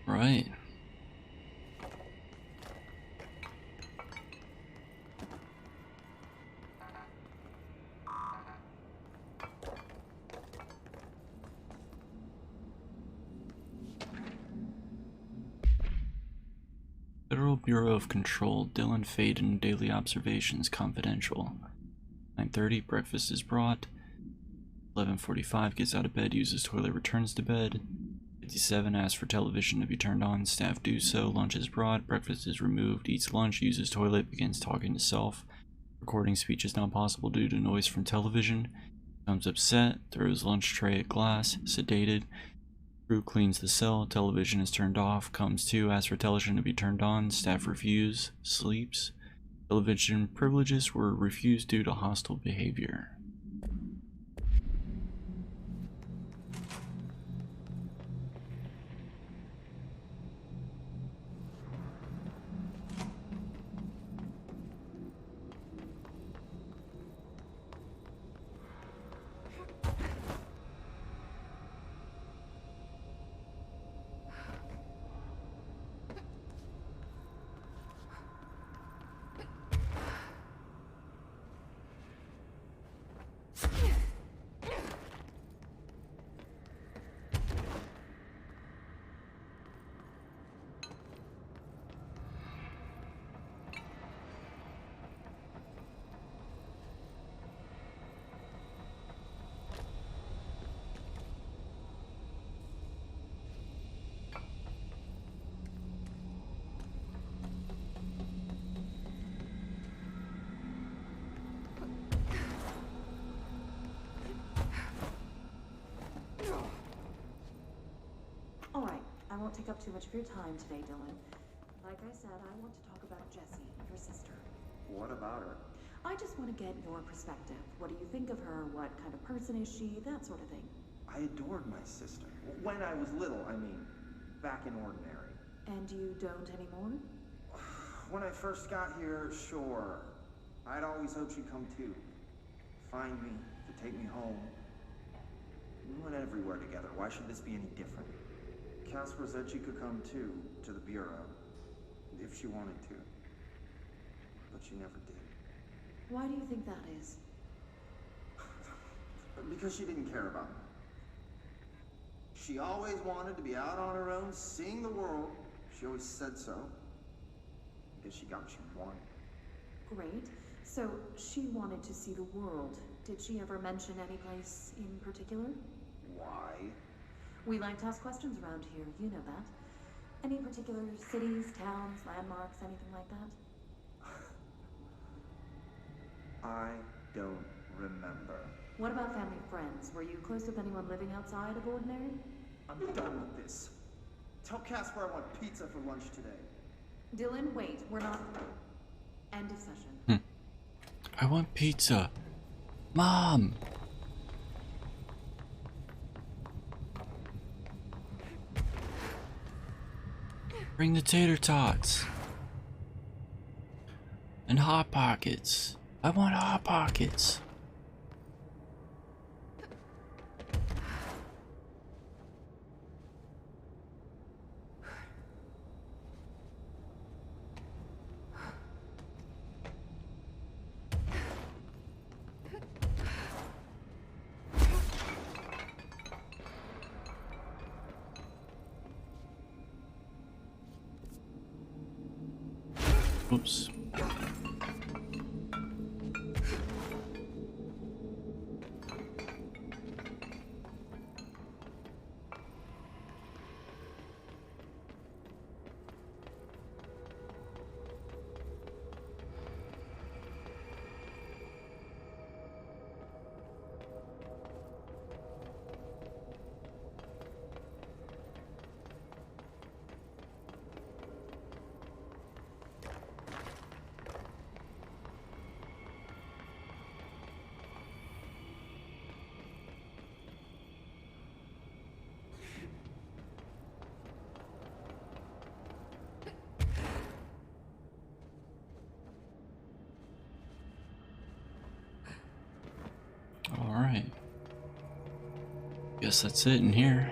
Right. Federal Bureau of Control, Dylan Faden, Daily Observations, Confidential. 9:30, breakfast is brought. 11:45, gets out of bed, uses toilet, returns to bed. 57, asks for television to be turned on, staff do so. Lunch is brought, breakfast is removed, eats lunch, uses toilet, begins talking to self. Recording speech is not possible due to noise from television. Becomes upset, throws lunch tray at glass, sedated. Crew cleans the cell, television is turned off, comes to, asks for television to be turned on, staff refuse, sleeps. Television privileges were refused due to hostile behavior. I won't take up too much of your time today, Dylan. Like I said, I want to talk about Jessie, your sister. What about her? I just want to get your perspective. What do you think of her? What kind of person is she? That sort of thing. I adored my sister. When I was little, I mean. Back in Ordinary. And you don't anymore? When I first got here, sure. I'd always hoped she'd come too. Find me, to take me home. We went everywhere together. Why should this be any different? Casper said she could come too, to the Bureau. If she wanted to. But she never did. Why do you think that is? Because she didn't care about me. She always wanted to be out on her own, seeing the world. She always said so. I guess she got what she wanted. Great. So, she wanted to see the world. Did she ever mention any place in particular? Why? We like to ask questions around here, you know that. Any particular cities, towns, landmarks, anything like that? I don't remember. What about family friends? Were you close with anyone living outside of Ordinary? I'm done with this. Tell Casper I want pizza for lunch today. Dylan, wait. We're not... End of session. I want pizza. Mom! Bring the tater tots. And Hot Pockets. I want Hot Pockets. Oops. Alright. Guess that's it in here.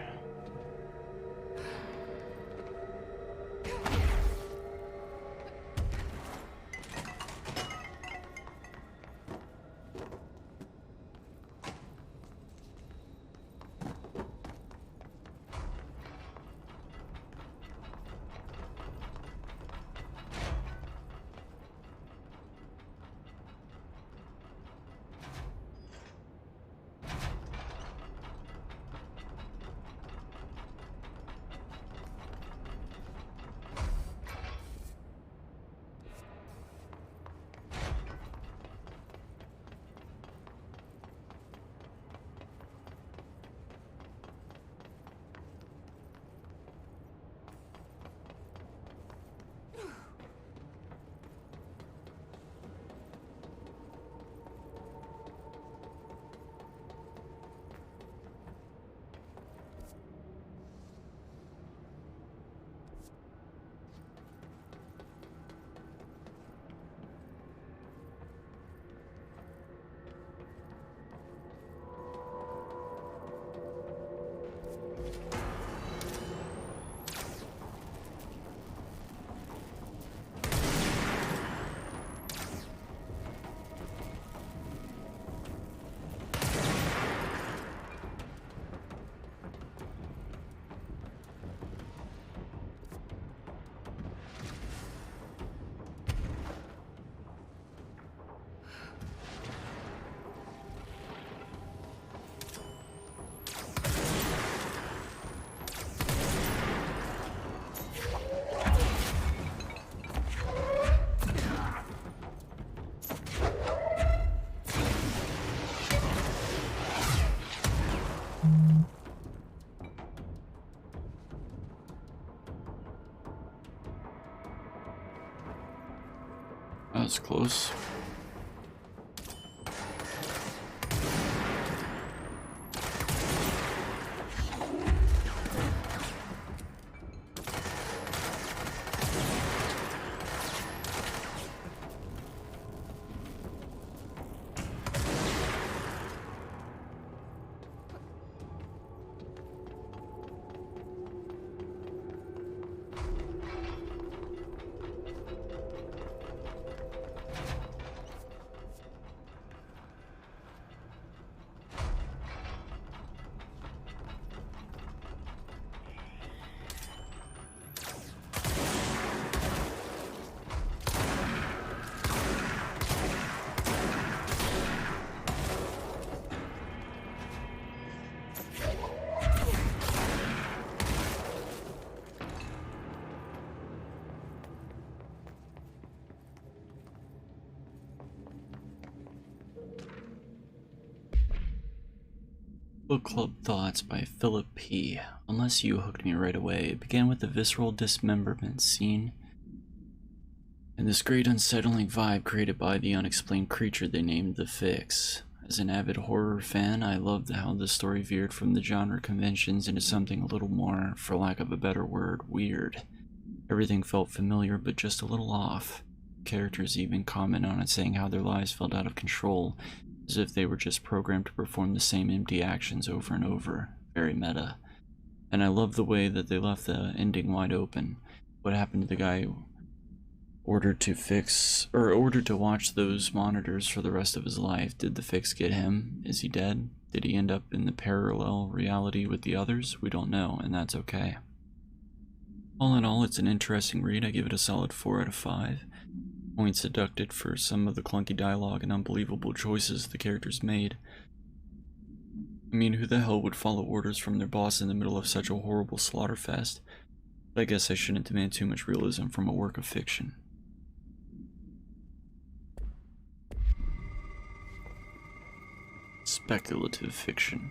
was close. Book Club Thoughts by Philip P. Unless you hooked me right away, it began with the visceral dismemberment scene and this great unsettling vibe created by the unexplained creature they named the Fix. As an avid horror fan, I loved how the story veered from the genre conventions into something a little more, for lack of a better word, weird. Everything felt familiar but just a little off. Characters even comment on it, saying how their lives felt out of control, as if they were just programmed to perform the same empty actions over and over. Very meta. And I love the way that they left the ending wide open. What happened to the guy ordered to watch those monitors for the rest of his life? Did the Fix get him? Is he dead? Did he end up in the parallel reality with the others? We don't know, and that's okay. All in all, it's an interesting read. I give it a solid 4 out of 5. Points deducted for some of the clunky dialogue and unbelievable choices the characters made. I mean, who the hell would follow orders from their boss in the middle of such a horrible slaughterfest? But I guess I shouldn't demand too much realism from a work of fiction. Speculative fiction.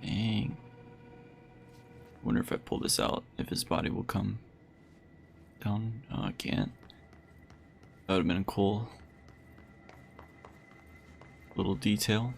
Dang. Wonder if I pull this out, if his body will come down. Oh, I can't. That would have been a cool little detail.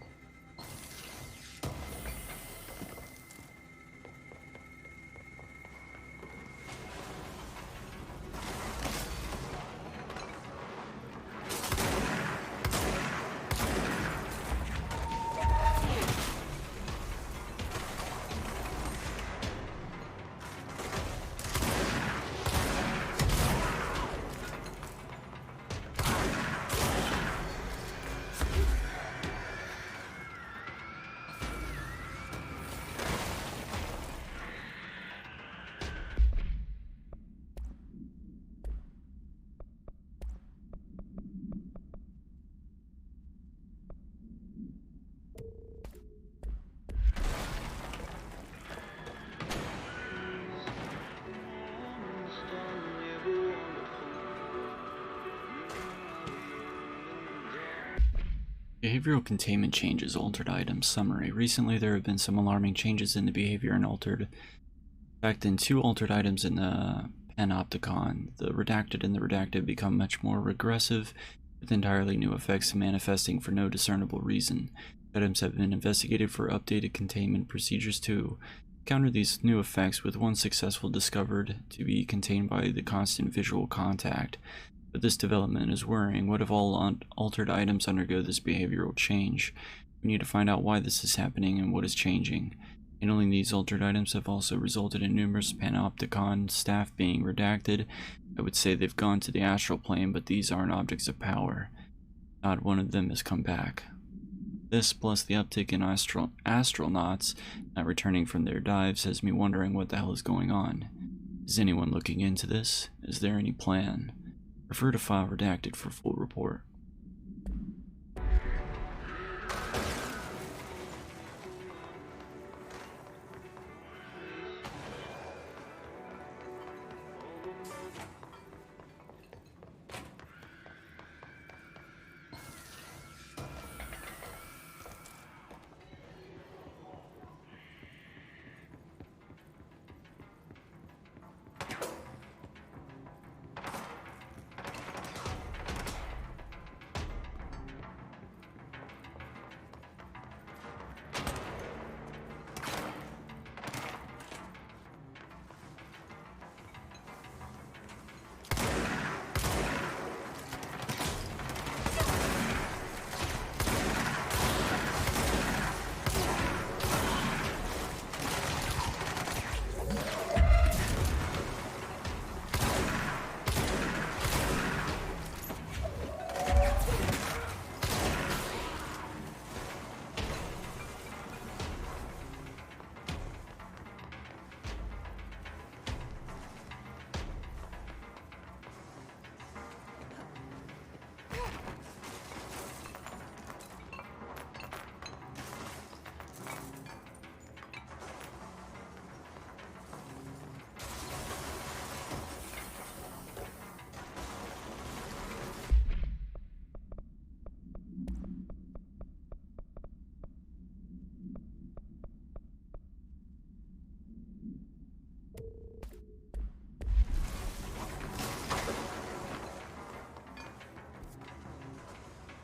Behavioral containment changes, altered items, summary. Recently there have been some alarming changes in the behavior and altered. In fact, in 2 altered items in the Panopticon, the redacted and the redacted become much more regressive, with entirely new effects manifesting for no discernible reason. Items have been investigated for updated containment procedures to counter these new effects, with one successful discovered to be contained by the constant visual contact. But this development is worrying. What if all altered items undergo this behavioral change? We need to find out why this is happening and what is changing. Handling these altered items have also resulted in numerous Panopticon staff being redacted. I would say they've gone to the astral plane, but these aren't objects of power. Not one of them has come back. This, plus the uptick in astronauts not returning from their dives, has me wondering what the hell is going on. Is anyone looking into this? Is there any plan? Refer to file redacted for full report.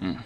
Hmm.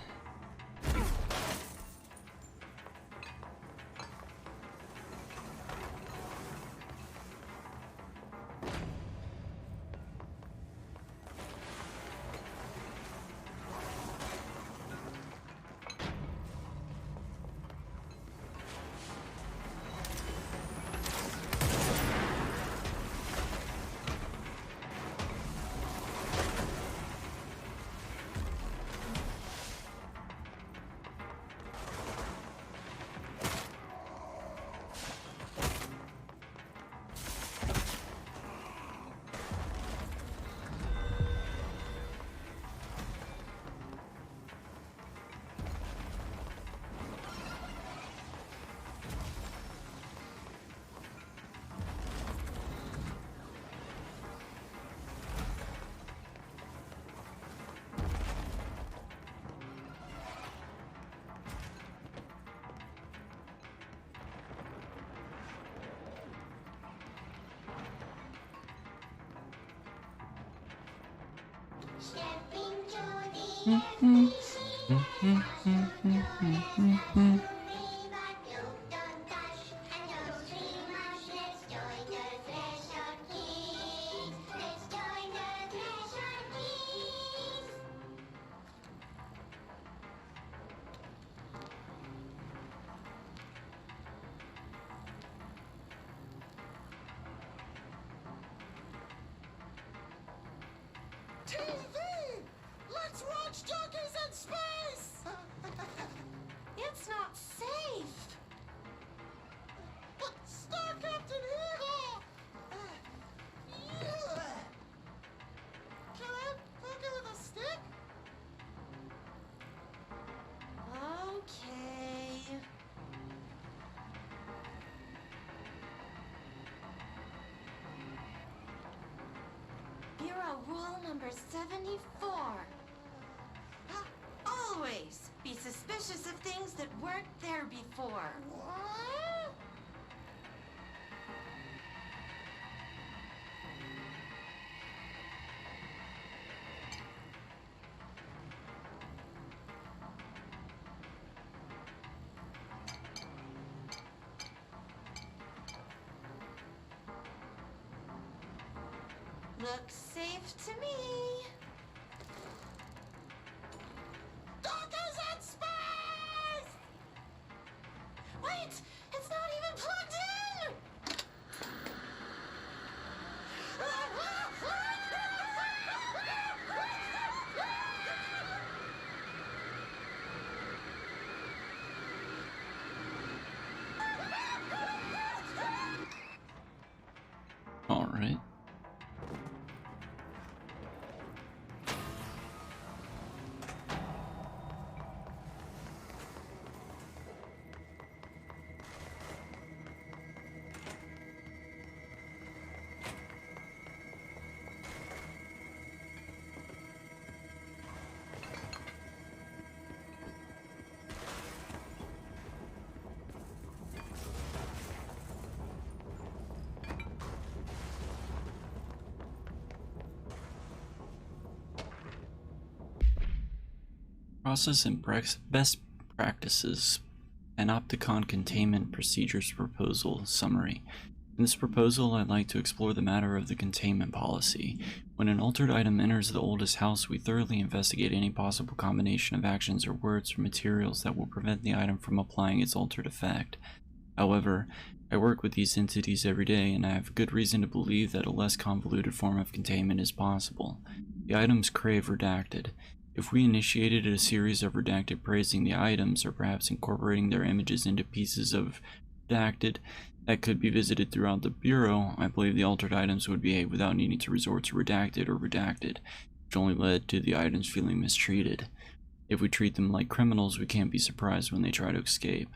TV! Let's watch Junkies in Space! It's not safe. But Star Captain Eagle! Can I poke it with a stick? Okay. Bureau rule number 74. Always be suspicious of things that weren't there before. What? Looks safe to me. Junkies in Space! Wait! It's not even plugged in! All right. Process and best practices. Panopticon Containment Procedures Proposal Summary. In this proposal, I'd like to explore the matter of the containment policy. When an altered item enters the oldest house, we thoroughly investigate any possible combination of actions or words or materials that will prevent the item from applying its altered effect. However, I work with these entities every day, and I have good reason to believe that a less convoluted form of containment is possible. The items crave redacted. If we initiated a series of redacted praising the items, or perhaps incorporating their images into pieces of redacted that could be visited throughout the Bureau, I believe the altered items would behave without needing to resort to redacted or redacted, which only led to the items feeling mistreated. If we treat them like criminals, we can't be surprised when they try to escape.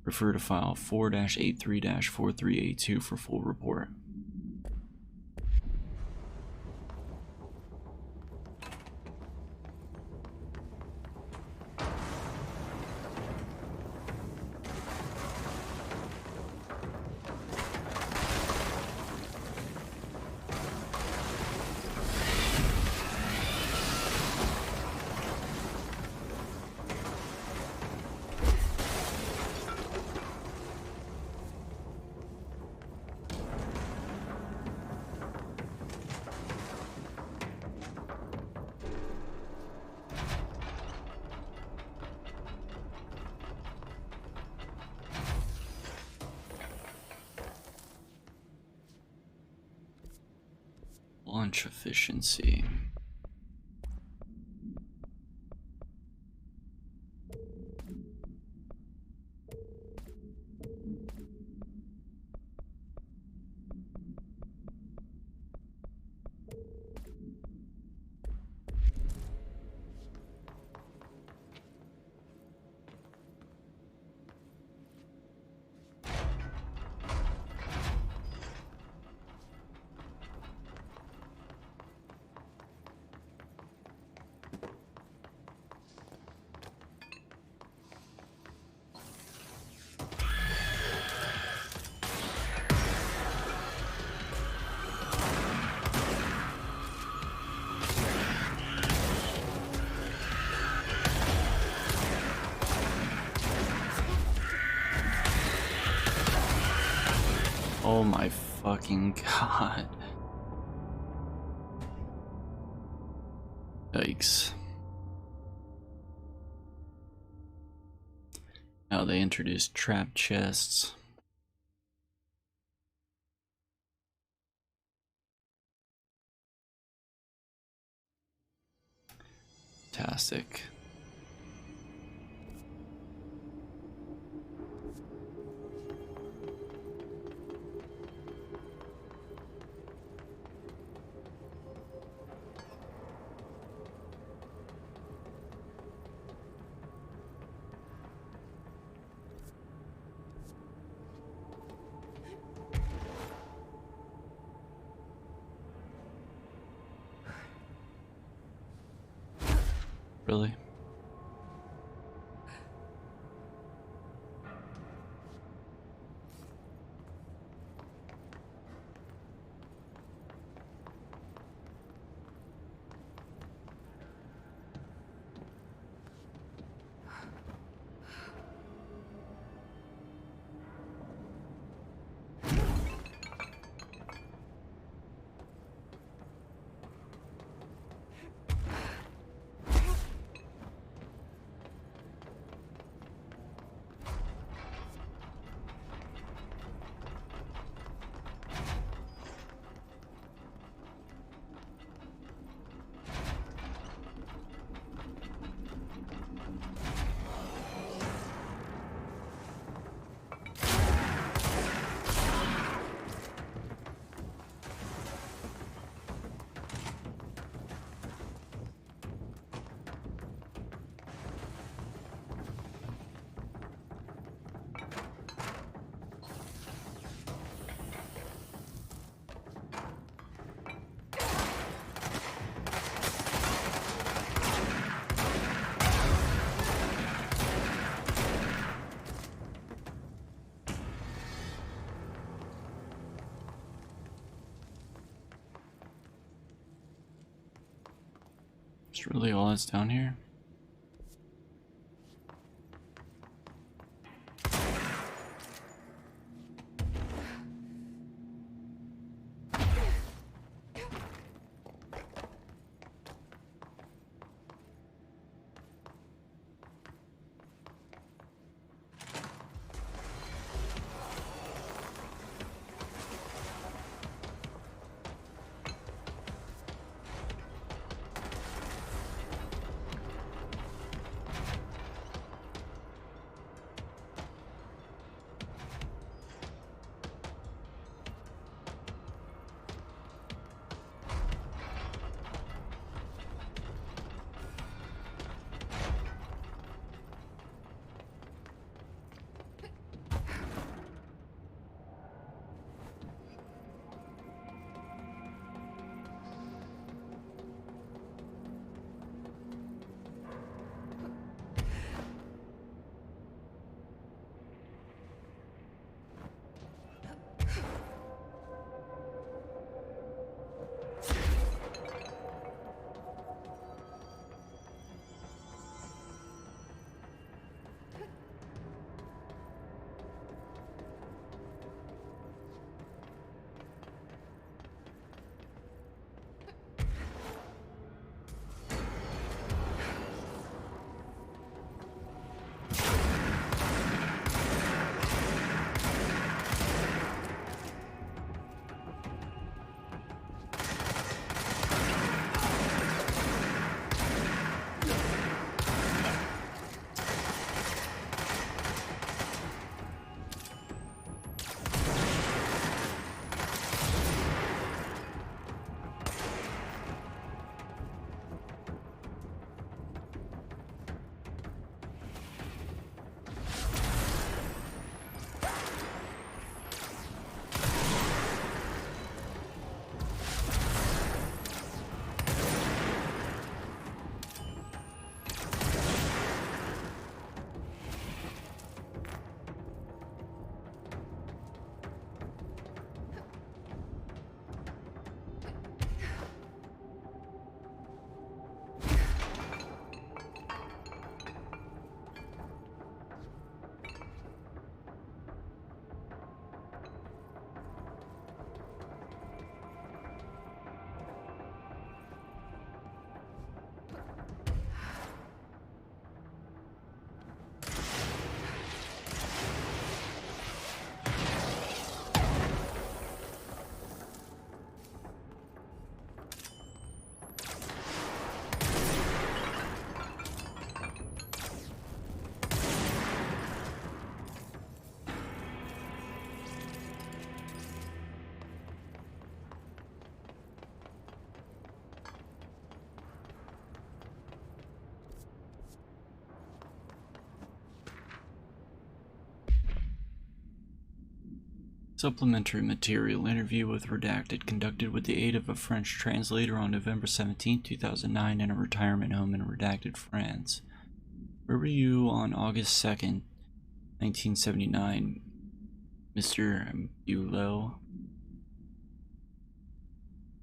Refer to file 4-83-4382 for full report. Launch efficiency. Oh my fucking god. Yikes. Now they introduced trap chests. Fantastic. Really? That's really all that's down here? Supplementary material interview with Redacted conducted with the aid of a French translator on November 17, 2009 in a retirement home in Redacted, France. Where were you on August 2nd, 1979, Mr.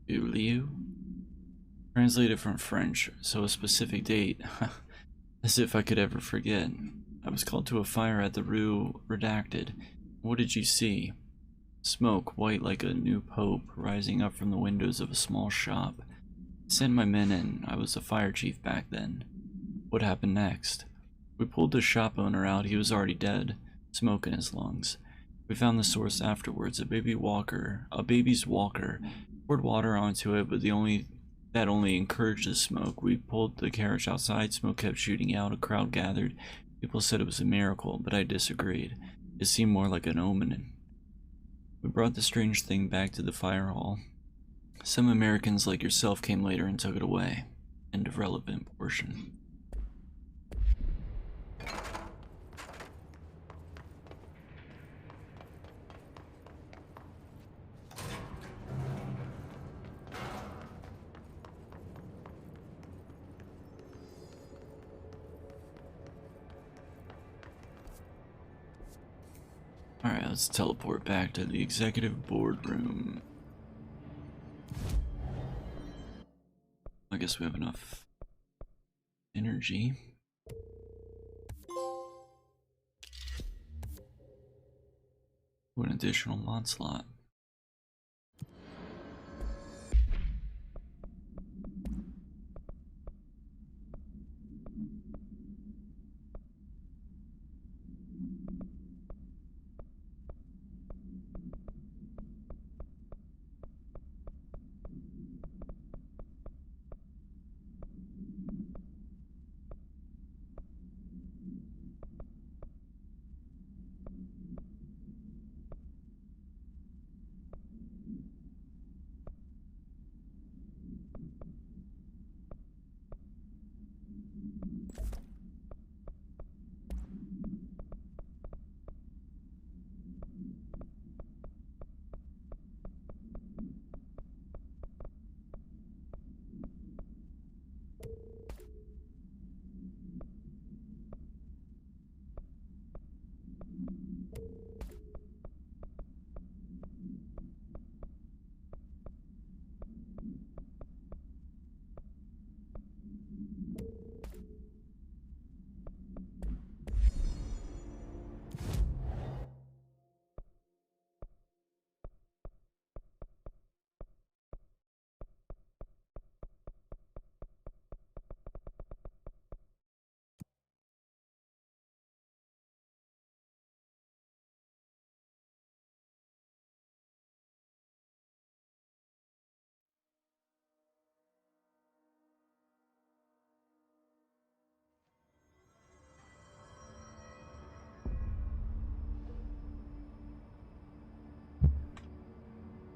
Bulliu? Translated from French, so a specific date. As if I could ever forget. I was called to a fire at the Rue Redacted. What did you see? Smoke, white like a new pope, rising up from the windows of a small shop. I sent my men in. I was the fire chief back then. What happened next? We pulled the shop owner out. He was already dead, smoke in his lungs. We found the source afterwards, a baby's walker. Poured water onto it, but that only encouraged the smoke. We pulled the carriage outside, smoke kept shooting out, a crowd gathered. People said it was a miracle, but I disagreed. It seemed more like an omen. We brought the strange thing back to the fire hall. Some Americans like yourself came later and took it away. End of relevant portion. Alright, let's teleport back to the executive boardroom. I guess we have enough energy. An additional mod slot.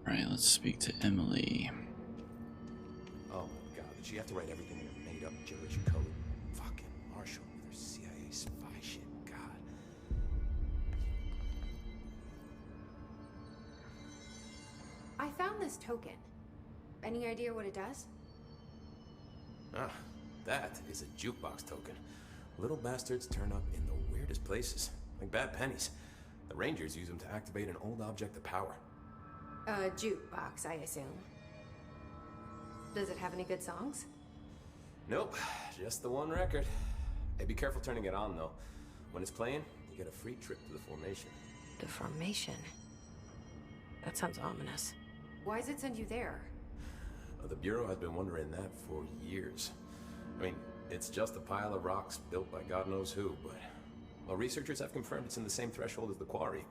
Alright, let's speak to Emily. Oh my god, did she have to write everything in a made-up gibberish code? Fucking Marshall with her CIA spy shit, god. I found this token. Any idea what it does? Ah, that is a jukebox token. Little bastards turn up in the weirdest places, like bad pennies. The Rangers use them to activate an old object of power. A jukebox, I assume. Does it have any good songs? Nope, just the one record. Hey, be careful turning it on, though. When it's playing, you get a free trip to the Formation. The Formation? That sounds ominous. Why does it send you there? The Bureau has been wondering that for years. I mean, it's just a pile of rocks built by God knows who, but... Well, researchers have confirmed it's in the same threshold as the Quarry.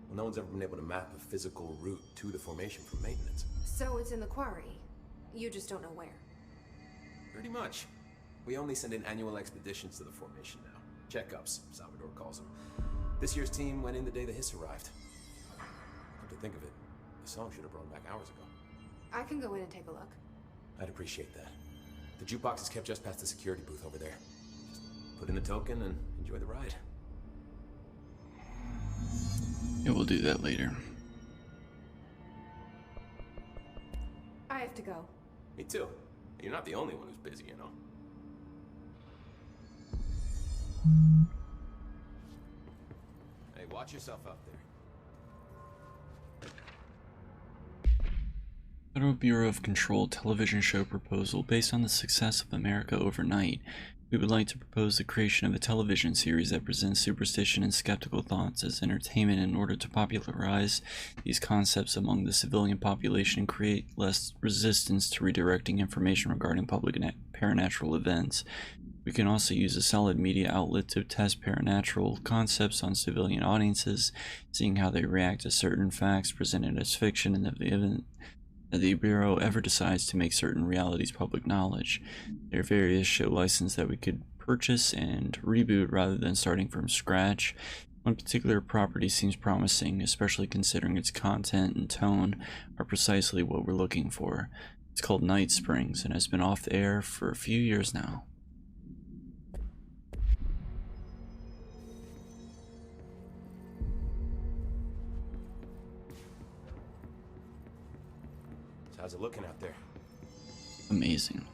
Well, no one's ever been able to map a physical route to the Formation for maintenance. So it's in the Quarry. You just don't know where. Pretty much. We only send in annual expeditions to the Formation now. Checkups, Salvador calls them. This year's team went in the day the Hiss arrived. Come to think of it, the song should have brought them back hours ago. I can go in and take a look. I'd appreciate that. The jukebox is kept just past the security booth over there. Just put in the token and enjoy the ride. Yeah, we'll do that later. to go. Me too. You're not the only one who's busy, you know. Hey, watch yourself out there. Federal Bureau of Control television show proposal. Based on the success of America Overnight, we would like to propose the creation of a television series that presents superstition and skeptical thoughts as entertainment in order to popularize these concepts among the civilian population and create less resistance to redirecting information regarding public paranatural events. We can also use a solid media outlet to test paranatural concepts on civilian audiences, seeing how they react to certain facts presented as fiction in the event that the Bureau ever decides to make certain realities public knowledge. There are various show licenses that we could purchase and reboot rather than starting from scratch. One particular property seems promising, especially considering its content and tone are precisely what we're looking for. It's called Night Springs and has been off the air for a few years now. How's it looking out there? Amazing.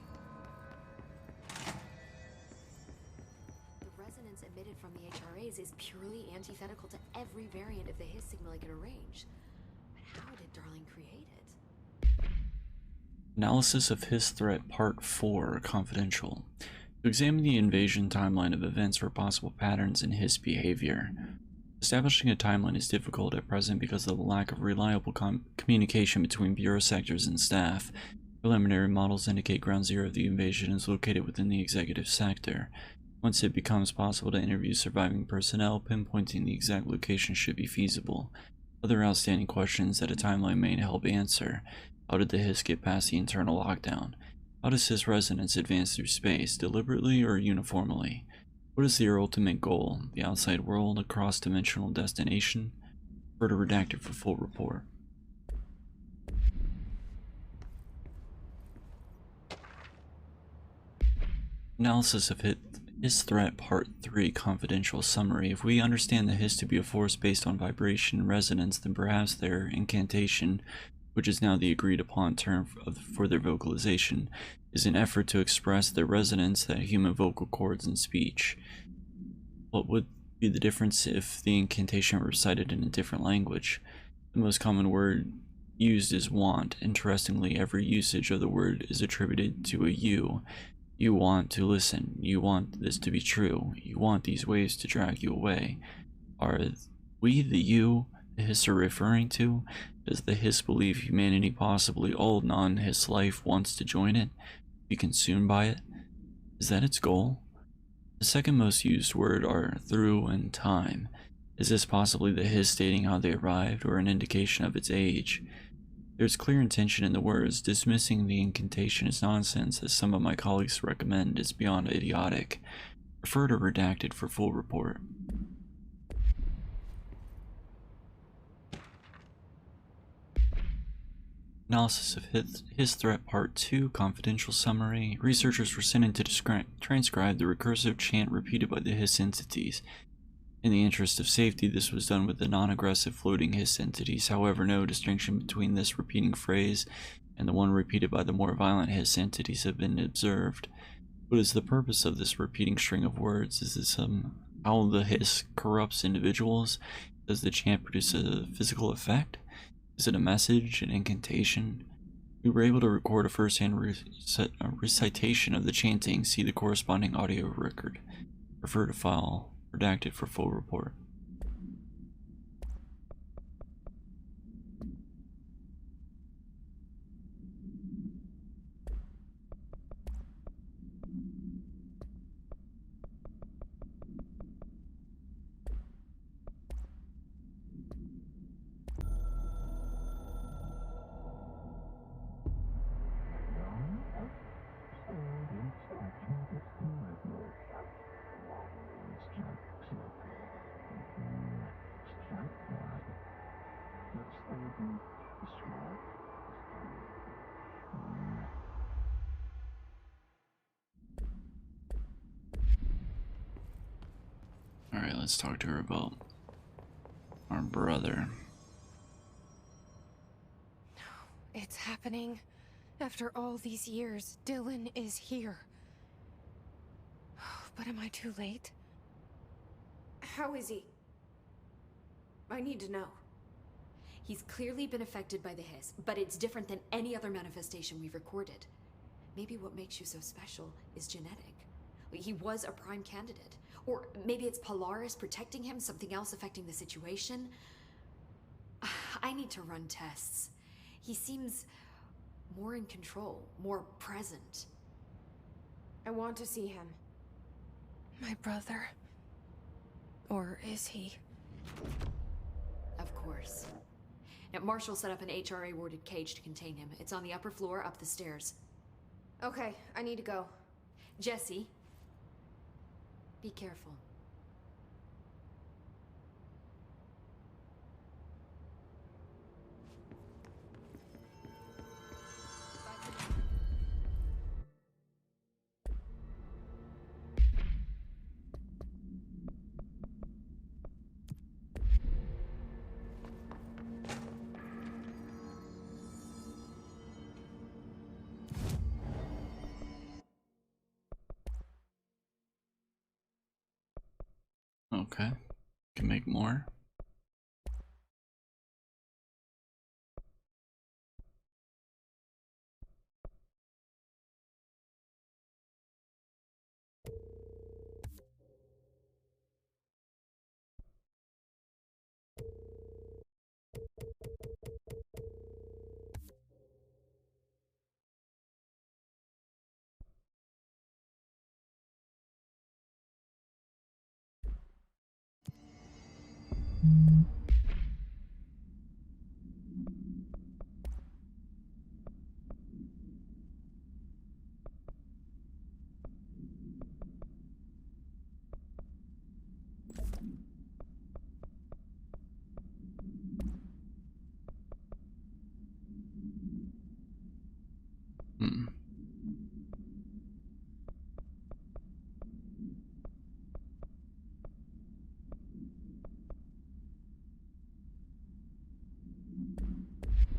The resonance emitted from the HRAs is purely antithetical to every variant of the Hiss signal I can arrange. But how did Darling create it? Analysis of Hiss Threat Part 4, Confidential. To examine the invasion timeline of events for possible patterns in Hiss behavior. Establishing a timeline is difficult at present because of the lack of reliable communication between Bureau sectors and staff. Preliminary models indicate ground zero of the invasion is located within the executive sector. Once it becomes possible to interview surviving personnel, pinpointing the exact location should be feasible. Other outstanding questions that a timeline may help answer. How did the Hiss get past the internal lockdown? How does Hiss resonance advance through space, deliberately or uniformly? What is their ultimate goal? The outside world, a cross-dimensional destination? Further redacted for full report. Analysis of Hiss Threat Part 3, Confidential Summary. If we understand the Hiss to be a force based on vibration and resonance, then perhaps their incantation, which is now the agreed upon term for their vocalization, is an effort to express the resonance that human vocal cords and speech. What would be the difference if the incantation were recited in a different language? The most common word used is want. Interestingly, every usage of the word is attributed to a you. You want to listen. You want this to be true. You want these waves to drag you away. Are we the you the Hiss are referring to? Does the Hiss believe humanity, possibly all non-Hiss life, wants to join it? Be consumed by it? Is that its goal? The second most used word are through and time. Is this possibly the Hiss stating how they arrived, or an indication of its age? There's clear intention in the words. Dismissing the incantation as nonsense, as some of my colleagues recommend, is beyond idiotic. Refer to redacted for full report. Analysis of Hiss Threat Part 2, Confidential Summary. Researchers were sent in to transcribe the recursive chant repeated by the Hiss entities. In the interest of safety, this was done with the non-aggressive floating Hiss entities. However, no distinction between this repeating phrase and the one repeated by the more violent Hiss entities have been observed. What is the purpose of this repeating string of words? Is this how the Hiss corrupts individuals? Does the chant produce a physical effect? Is it a message, an incantation? We were able to record a first-hand recitation of the chanting. See the corresponding audio record. Refer to file redacted for full report. Alright, let's talk to her about our brother. It's happening. After all these years, Dylan is here. But am I too late? How is he? I need to know. He's clearly been affected by the hiss, but it's different than any other manifestation we've recorded. Maybe what makes you so special is genetic. He was a prime candidate. Or maybe it's Polaris protecting him, something else affecting the situation. I need to run tests. He seems more in control, more present. I want to see him. My brother. Or is he? Of course. Now, Marshall set up an HRA-warded cage to contain him. It's on the upper floor, up the stairs. Okay, I need to go. Jesse, be careful. Okay, can make more.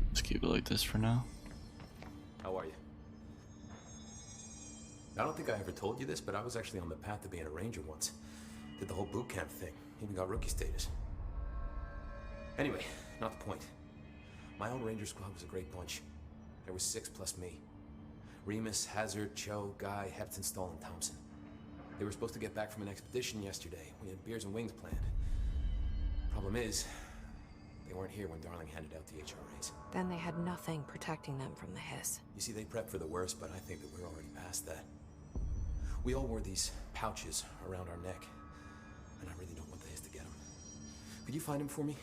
Let's keep it like this for now. How are you? I don't think I ever told you this, but I was actually on the path to being a ranger once. Did the whole boot camp thing. Even got rookie status. Anyway, not the point. My own ranger squad was a great bunch. There was 6 plus me. Remus, Hazard, Cho, Guy, Hepton, Stahl, and Thompson. They were supposed to get back from an expedition yesterday. We had beers and wings planned. Problem is, they weren't here when Darling handed out the HRAs. Then they had nothing protecting them from the hiss. You see, they prepped for the worst, but I think that we're already past that. We all wore these pouches around our neck, and I really don't want the hiss to get them. Could you find him for me?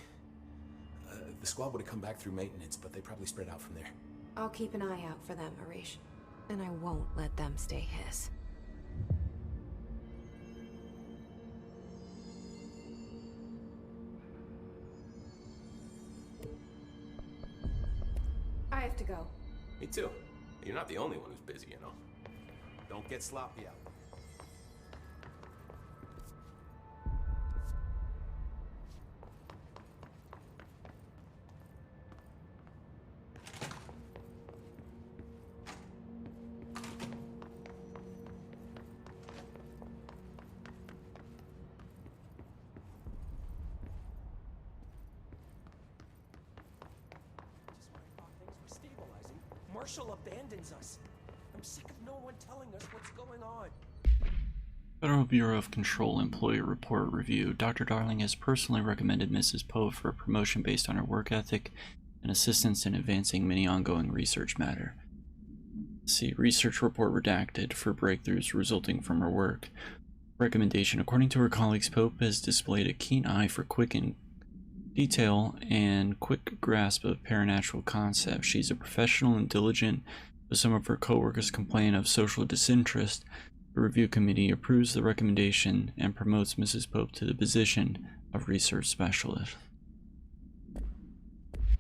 The squad would have come back through maintenance, but they probably spread out from there. I'll keep an eye out for them, Arish. And I won't let them stay hiss. I have to go. Me too. You're not the only one who's busy, you know. Don't get sloppy out. Marshall abandons us. I'm sick of no one telling us what's going on. Federal Bureau of Control Employee Report Review. Dr. Darling has personally recommended Mrs. Poe for a promotion based on her work ethic and assistance in advancing many ongoing research matter. See, research report redacted for breakthroughs resulting from her work. Recommendation. According to her colleagues, Pope has displayed a keen eye for detail and quick grasp of paranatural concepts. She's a professional and diligent, but some of her co-workers complain of social disinterest. The review committee approves the recommendation and promotes Mrs. Pope to the position of research specialist.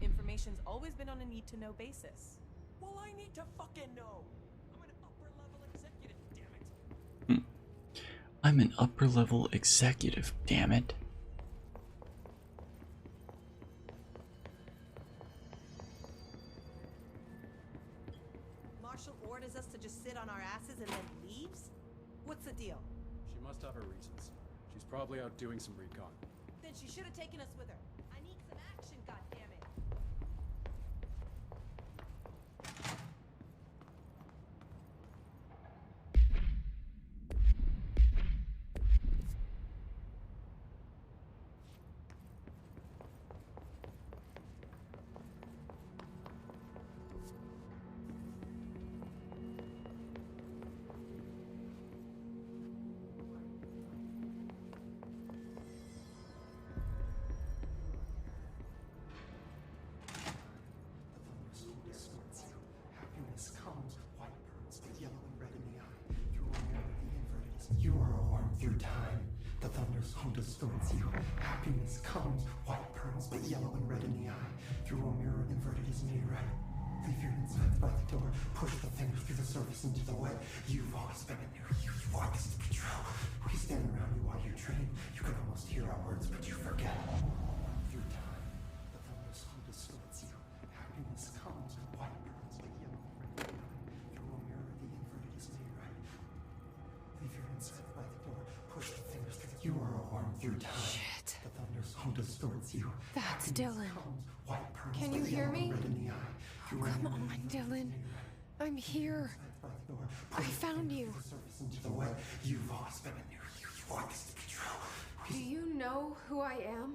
Information's always been on a need-to-know basis. Well, I need to fucking know. I'm an upper-level executive, damn it. I'm an upper-level executive, damn it. What's the deal? She must have her reasons. She's probably out doing some recon. Then she should have taken us with her. I need some action, goddammit. Happiness comes, white burns, with yellow and red in the eye. Through a mirror, the inverted is you are a worm through time. The thunder's home distorts you. Happiness comes, white pearls, but yellow and red in the eye. Through a mirror, inverted is made right. Leave your insides by the door. Push the fingers through the surface into the wet. You've always been in there. You want this to be true. We stand around you while you dream. You can almost hear our words, but you forget. Through time, the thunder's home distorts you. Happiness comes, white pearls, but yellow and red in the eye. Through a mirror, the inverted is made right. Leave your insides by the door. Push the fingers through the You are a worm through time. Shit. The thunder's home distorts you. That's Happiness Dylan. comes, white pearls, Can you but hear yellow and me? red in the eye. Through a Come mirror, on, the inverted is Dylan. made right. I'm here. I found you. Into the wet. You've always been in there. You want this to be true. Do you know who I am?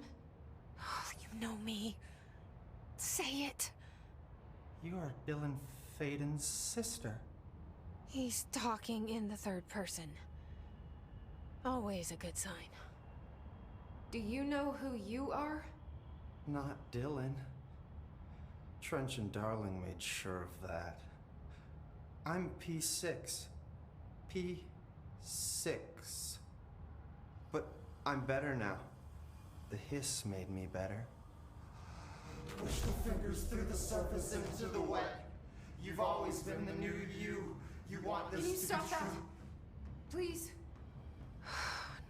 Oh, you know me. Say it. You are Dylan Faden's sister. He's talking in the third person. Always a good sign. Do you know who you are? Not Dylan. Trench and Darling made sure of that. I'm P6. P6. But I'm better now. The hiss made me better. Push the fingers through the surface into the wet. You've always been the new you. You want this Can you to stop be that? true. Please.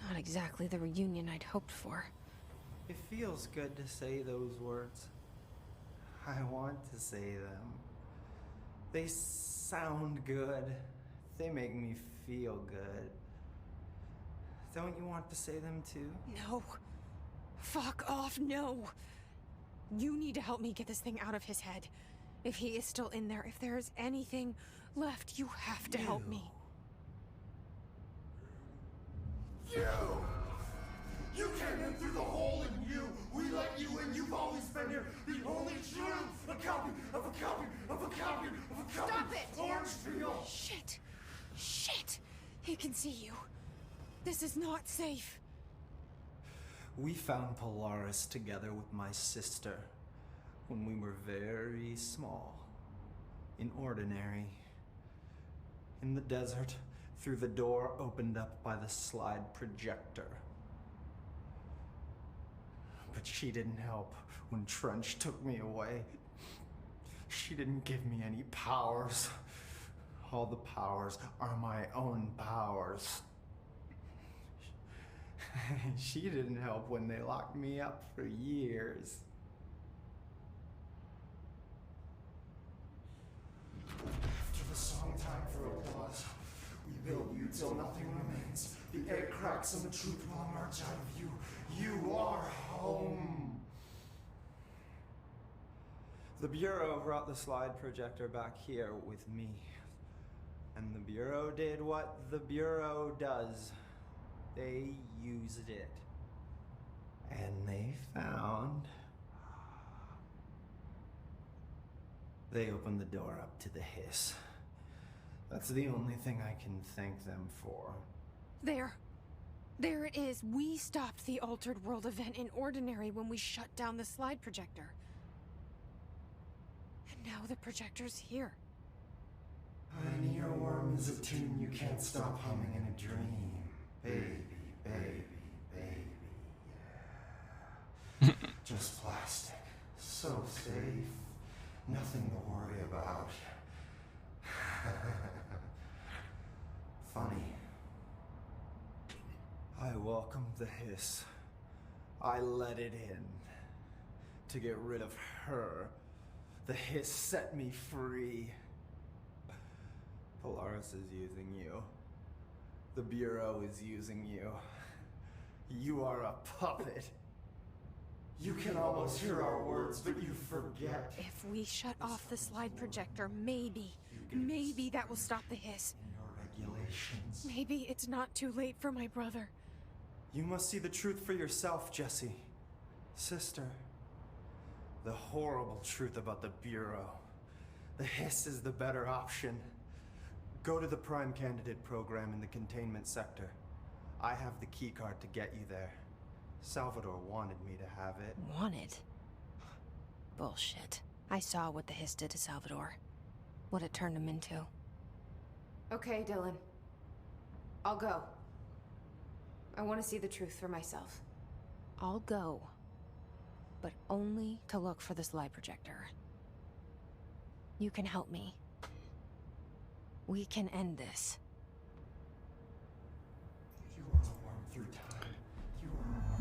Not exactly the reunion I'd hoped for. It feels good to say those words. I want to say them. They sound good. They make me feel good. Don't you want to say them too? No. Fuck off, no. You need to help me get this thing out of his head. If he is still in there, if there is anything left, you have to help me. You came in through the hole in you. We let you in. You've always been here. The only truth. A copy of a copy of a copy of a copy. Stop it! Orange peel. Shit. Shit. He can see you. This is not safe. We found Polaris together with my sister when we were very small. In Ordinary. In the desert, through the door opened up by the slide projector. But she didn't help when Trench took me away. She didn't give me any powers. All the powers are my own powers. She didn't help when they locked me up for years. After the song time for applause, we build you till nothing remains. The egg cracks and the truth will emerge out of you. You are home. The Bureau brought the slide projector back here with me. And the Bureau did what the Bureau does. They used it. And they found... They opened the door up to the hiss. That's the only thing I can thank them for. There. There it is. We stopped the Altered World event in Ordinary when we shut down the slide projector. And now the projector's here. An earworm is a tune you can't stop humming in a dream. Baby, baby, baby, yeah. Just plastic. So safe. Nothing to worry about. Funny. I welcomed the hiss. I let it in. To get rid of her. The hiss set me free. Polaris is using you. The Bureau is using you. You are a puppet. You can almost hear our words, but you forget. If we shut off the slide projector, maybe that will stop the hiss. Your regulations. Maybe it's not too late for my brother. You must see the truth for yourself, Jesse. Sister. The horrible truth about the Bureau. The hiss is the better option. Go to the Prime Candidate program in the containment sector. I have the keycard to get you there. Salvador wanted me to have it. Wanted? Bullshit. I saw what the hiss did to Salvador. What it turned him into. Okay, Dylan. I'll go. I want to see the truth for myself. I'll go. But only to look for the slide projector. You can help me. We can end this. You are warm through time. You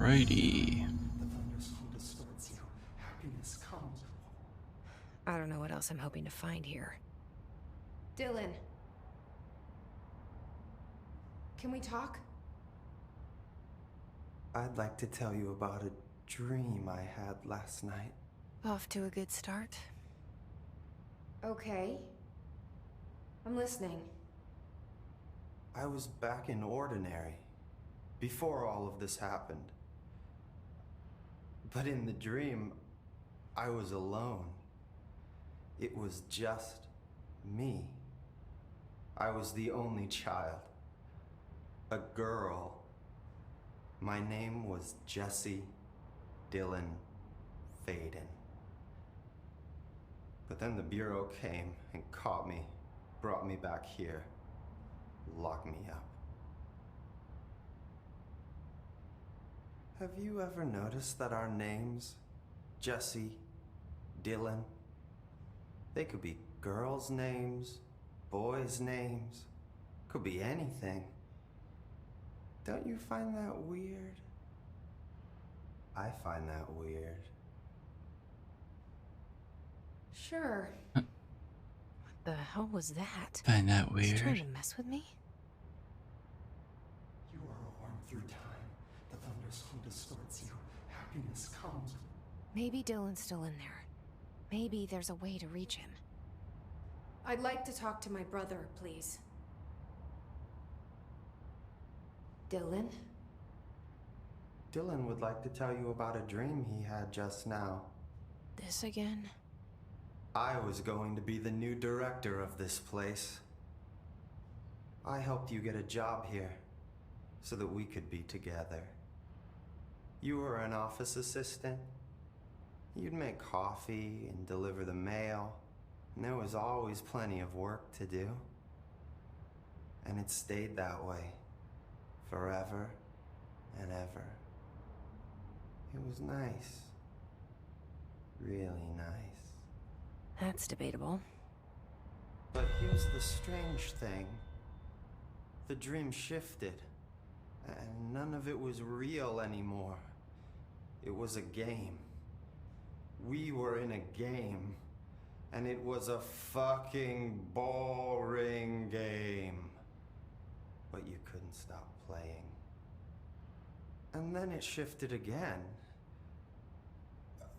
are Righty. the thunderstorm distorts you. Happiness comes. I don't know what else I'm hoping to find here. Dylan. Can we talk? I'd like to tell you about a dream I had last night. Off to a good start. Okay. I'm listening. I was back in Ordinary, before all of this happened. But in the dream, I was alone. It was just me. I was the only child. A girl. My name was Jesse Dylan Faden. But then the Bureau came and caught me, brought me back here, locked me up. Have you ever noticed that our names, Jesse, Dylan, they could be girls' names, boys' names, could be anything. Don't you find that weird? I find that weird. Sure. What the hell was that? Find that Was he trying weird. to mess with me? You are warm through time. The thunderstorm distorts you. Happiness comes. Maybe Dylan's still in there. Maybe there's a way to reach him. I'd like to talk to my brother, please. Dylan? Dylan would like to tell you about a dream he had just now. This again? I was going to be the new director of this place. I helped you get a job here so that we could be together. You were an office assistant. You'd make coffee and deliver the mail, and there was always plenty of work to do. And it stayed that way, forever and ever. It was nice. Really nice. That's debatable. But here's the strange thing. The dream shifted, and none of it was real anymore. It was a game. We were in a game, and it was a fucking boring game. But you couldn't stop playing. And then it shifted again.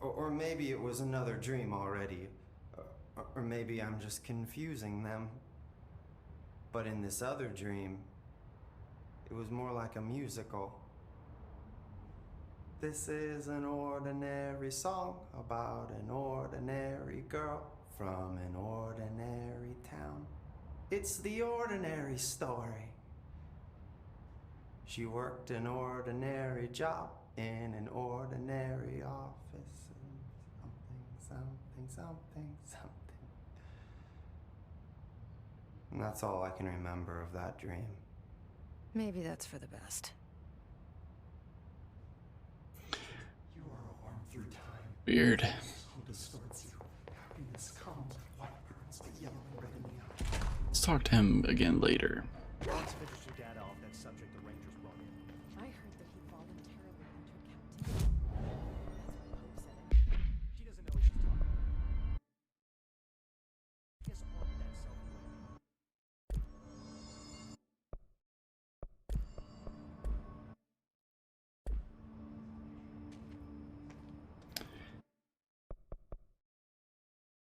Or maybe it was another dream already. Or maybe I'm just confusing them. But in this other dream, it was more like a musical. This is an ordinary song about an ordinary girl from an ordinary town. It's the ordinary story. She worked an ordinary job in an ordinary office. And something. And that's all I can remember of that dream. Maybe that's for the best. You are warm through time. Weird. Who distorts you. Happiness comes. White burns, but yellow and red in the eye. Let's talk to him again later. Lots of interesting data off that subject the Rangers brought in. I heard that he voluntarily entered captivity. That's what Poe said. She doesn't know what she's talking about. Guess armed that self-blame.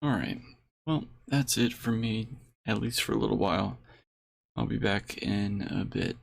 Alright, well, that's it for me, at least for a little while. I'll be back in a bit.